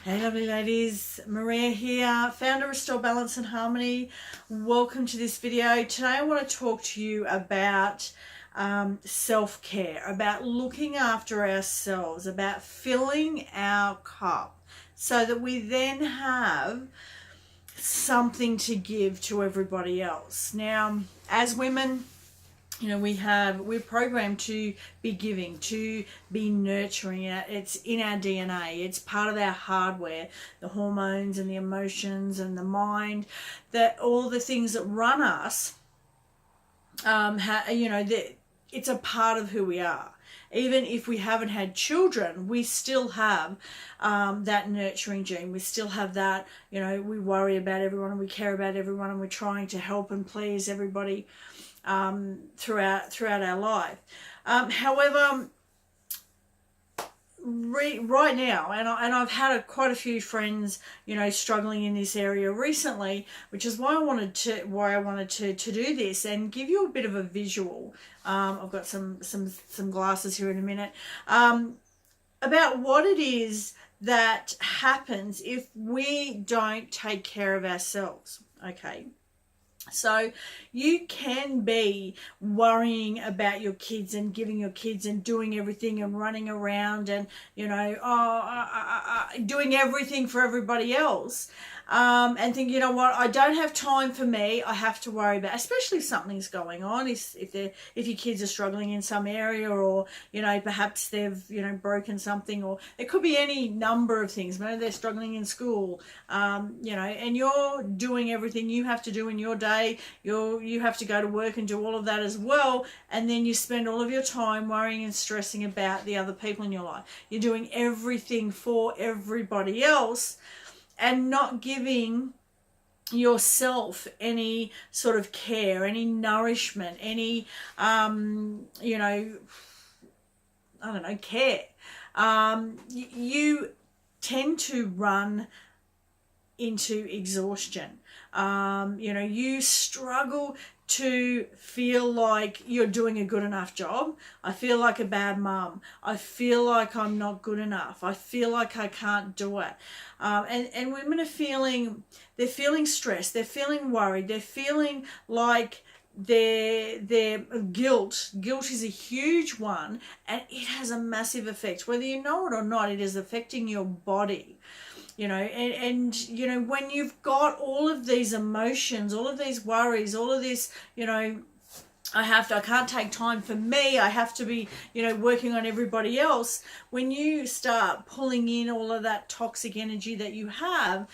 Hey lovely ladies, Maria here, founder of Restore Balance and Harmony. Welcome to this video. Today I want to talk to you about self-care, about looking after ourselves, about filling our cup so that we then have something to give to everybody else. Now, as women, we're programmed to be giving, to be nurturing. It's in our DNA. It's part of our hardware, the hormones and the emotions and the mind, that all the things that run us, it's a part of who we are. Even if we haven't had children, we still have that nurturing gene. We still have that, we worry about everyone and we care about everyone and we're trying to help and please everybody throughout our life. However, right now, and I've had quite a few friends, struggling in this area recently, which is why I wanted to do this and give you a bit of a visual. I've got some glasses here in a minute, about what it is that happens if we don't take care of ourselves. Okay. So you can be worrying about your kids and giving your kids and doing everything and running around and, doing everything for everybody else. And think, I don't have time for me. I have to worry about, especially if something's going on, if your kids are struggling in some area, or, perhaps they've, broken something, or it could be any number of things. Maybe they're struggling in school, and you're doing everything you have to do in your day. You have to go to work and do all of that as well. And then you spend all of your time worrying and stressing about the other people in your life. You're doing everything for everybody else and not giving yourself any sort of care, any nourishment, any, care. You tend to run into exhaustion. You struggle to feel like you're doing a good enough job. I feel like a bad mum. I feel like I'm not good enough. I feel like I can't do it. And women are feeling stressed. They're feeling worried. They're feeling like their guilt is a huge one, and it has a massive effect. Whether you know it or not, it is affecting your body. And when you've got all of these emotions, all of these worries, all of this, I can't take time for me. I have to be, working on everybody else. When you start pulling in all of that toxic energy that you have,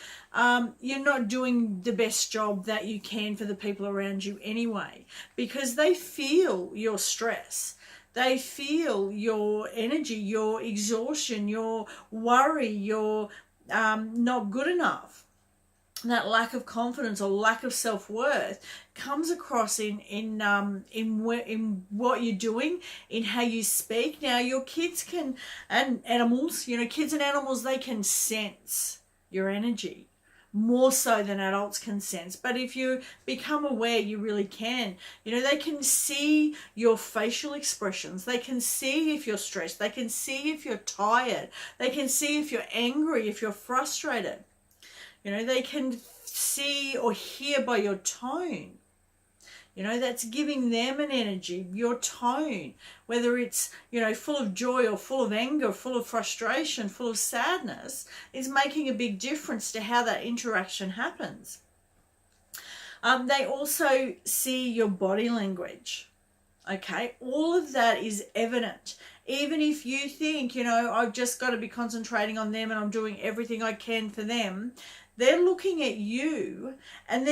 you're not doing the best job that you can for the people around you anyway, because they feel your stress. They feel your energy, your exhaustion, your worry, your not good enough. That lack of confidence or lack of self-worth comes across in what you're doing, in how you speak. Now, your kids can, and animals, kids and animals, they can sense your energy more so than adults can sense. But if you become aware, you really can. They can see your facial expressions. They can see if you're stressed. They can see if you're tired. They can see if you're angry, if you're frustrated. They can see or hear by your tone. That's giving them an energy, your tone, whether it's, full of joy or full of anger, full of frustration, full of sadness, is making a big difference to how that interaction happens. They also see your body language. Okay, all of that is evident. Even if you think, I've just got to be concentrating on them and I'm doing everything I can for them, they're looking at you and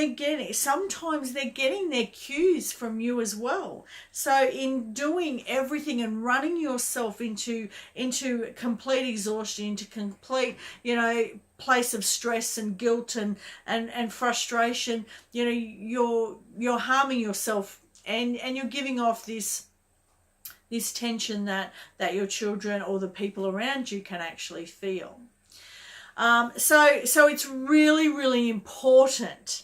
sometimes they're getting their cues from you as well. So in doing everything and running yourself into complete exhaustion, into complete, place of stress and guilt and frustration, you're harming yourself and you're giving off this tension that your children or the people around you can actually feel. So it's really, really important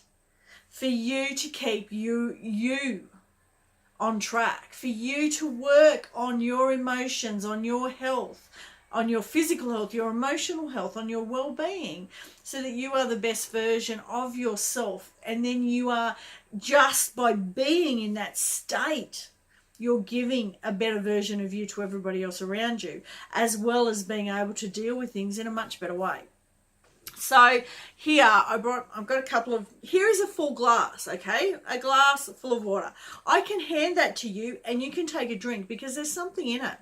for you to keep you on track, for you to work on your emotions, on your health, on your physical health, your emotional health, on your well-being, so that you are the best version of yourself. And then you are, just by being in that state, you're giving a better version of you to everybody else around you, as well as being able to deal with things in a much better way. So here I've got a couple of, here is a full glass, okay? A glass full of water. I can hand that to you and you can take a drink because there's something in it,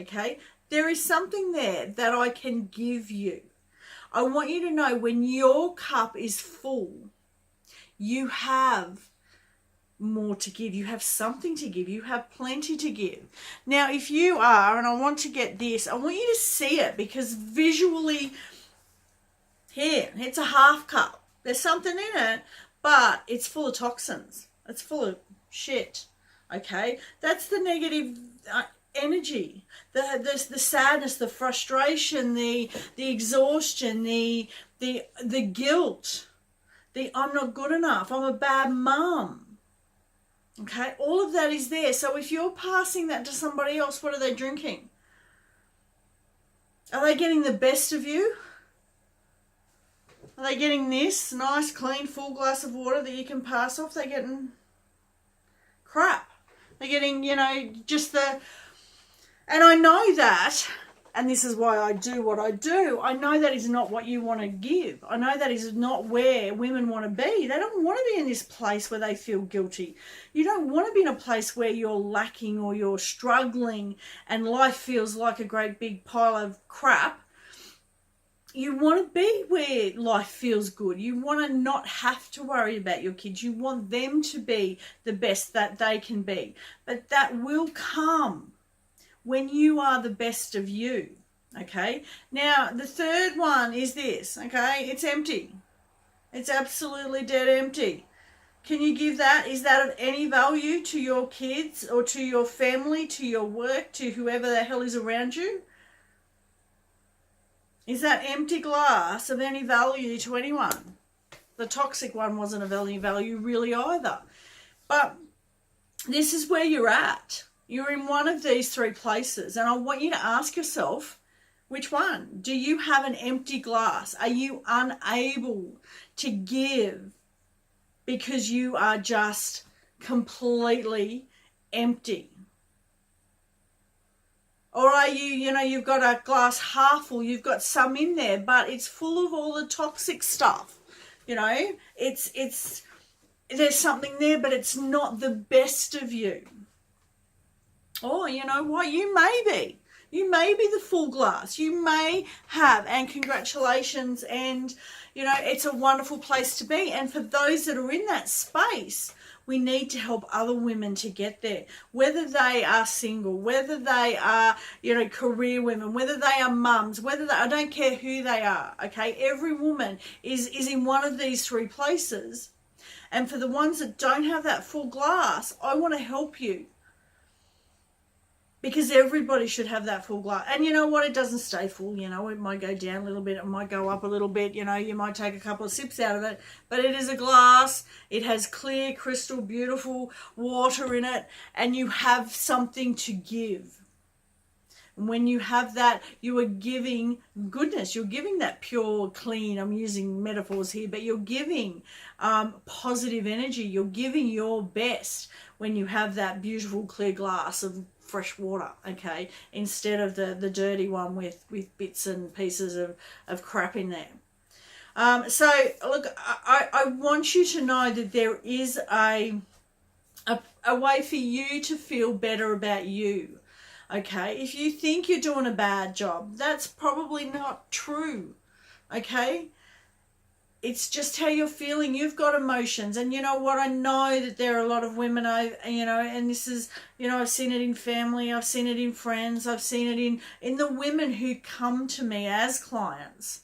okay? There is something there that I can give you. I want you to know, when your cup is full, you have more to give. You have something to give. You have plenty to give. Now, if you are, and I want to get this, I want you to see it, because visually, here, it's a half cup. There's something in it, but it's full of toxins. It's full of shit, okay? That's the negative energy, the sadness, the frustration, the exhaustion, the guilt, the I'm not good enough, I'm a bad mum. Okay, all of that is there. So if you're passing that to somebody else, what are they drinking? Are they getting the best of you? Are they getting this nice, clean, full glass of water that you can pass off? They're getting crap. They're getting, just the... And I know that, and this is why I do what I do, I know that is not what you want to give. I know that is not where women want to be. They don't want to be in this place where they feel guilty. You don't want to be in a place where you're lacking or you're struggling and life feels like a great big pile of crap. You want to be where life feels good. You want to not have to worry about your kids. You want them to be the best that they can be. But that will come when you are the best of you, okay? Now, the third one is this, okay? It's empty. It's absolutely dead empty. Can you give that? Is that of any value to your kids or to your family, to your work, to whoever the hell is around you? Is that empty glass of any value to anyone? The toxic one wasn't of any value really either. But this is where you're at. You're in one of these three places, and I want you to ask yourself, which one? Do you have an empty glass? Are you unable to give because you are just completely empty? Or are you, you've got a glass half full, you've got some in there, but it's full of all the toxic stuff. It's there's something there, but it's not the best of you. Or, you know what, you may be the full glass. You may have, and congratulations, and, it's a wonderful place to be. And for those that are in that space, we need to help other women to get there, whether they are single, whether they are, career women, whether they are mums, I don't care who they are, okay? Every woman is in one of these three places. And for the ones that don't have that full glass, I want to help you. Because everybody should have that full glass. And you know what? It doesn't stay full. It might go down a little bit. It might go up a little bit. You might take a couple of sips out of it. But it is a glass. It has clear, crystal, beautiful water in it. And you have something to give. And when you have that, you are giving goodness. You're giving that pure, clean, I'm using metaphors here, but you're giving positive energy. You're giving your best when you have that beautiful, clear glass of fresh water, okay, instead of the dirty one with bits and pieces of crap in there. So look, I want you to know that there is a way for you to feel better about you, okay? If you think you're doing a bad job, that's probably not true, okay? It's just how you're feeling. You've got emotions. And you know what? I know that there are a lot of women, and this is, I've seen it in family. I've seen it in friends. I've seen it in the women who come to me as clients.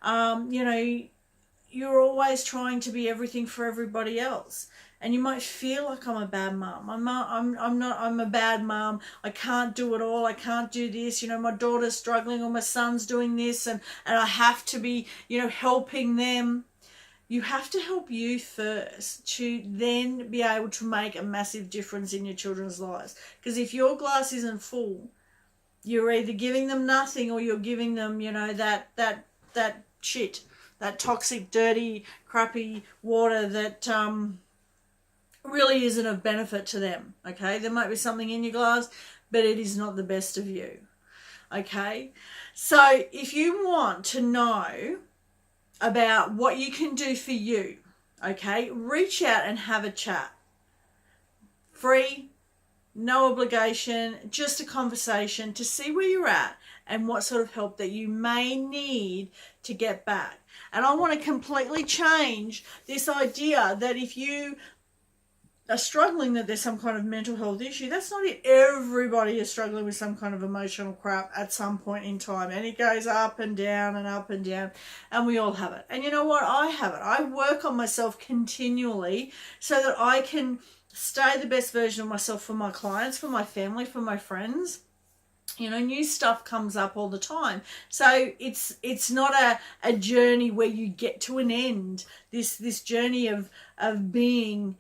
You're always trying to be everything for everybody else. And you might feel like I'm a bad mum. I'm a bad mum. I can't do it all. I can't do this. My daughter's struggling or my son's doing this and I have to be, helping them. You have to help you first to then be able to make a massive difference in your children's lives. Because if your glass isn't full, you're either giving them nothing or you're giving them, that shit, that toxic, dirty, crappy water that really isn't of benefit to them. Okay, there might be something in your glass, but it is not the best of you. Okay, so if you want to know about what you can do for you, okay, reach out and have a chat. Free, no obligation, just a conversation to see where you're at and what sort of help that you may need to get back. And I want to completely change this idea that if you are struggling, that there's some kind of mental health issue. That's not it. Everybody is struggling with some kind of emotional crap at some point in time, and it goes up and down and up and down, and we all have it. And you know what? I have it. I work on myself continually so that I can stay the best version of myself for my clients, for my family, for my friends. New stuff comes up all the time. So it's not a journey where you get to an end. This journey of being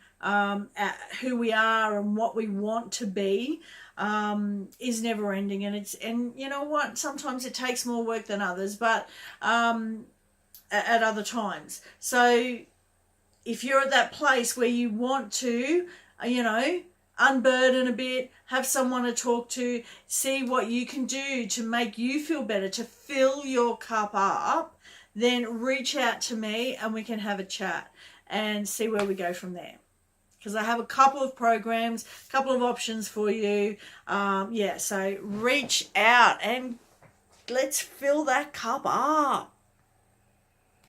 who we are and what we want to be is never ending. And you know what? Sometimes it takes more work than others, but at other times. So if you're at that place where you want to, unburden a bit, have someone to talk to, see what you can do to make you feel better, to fill your cup up, then reach out to me and we can have a chat and see where we go from there. Because I have a couple of programs, a couple of options for you. So reach out and let's fill that cup up.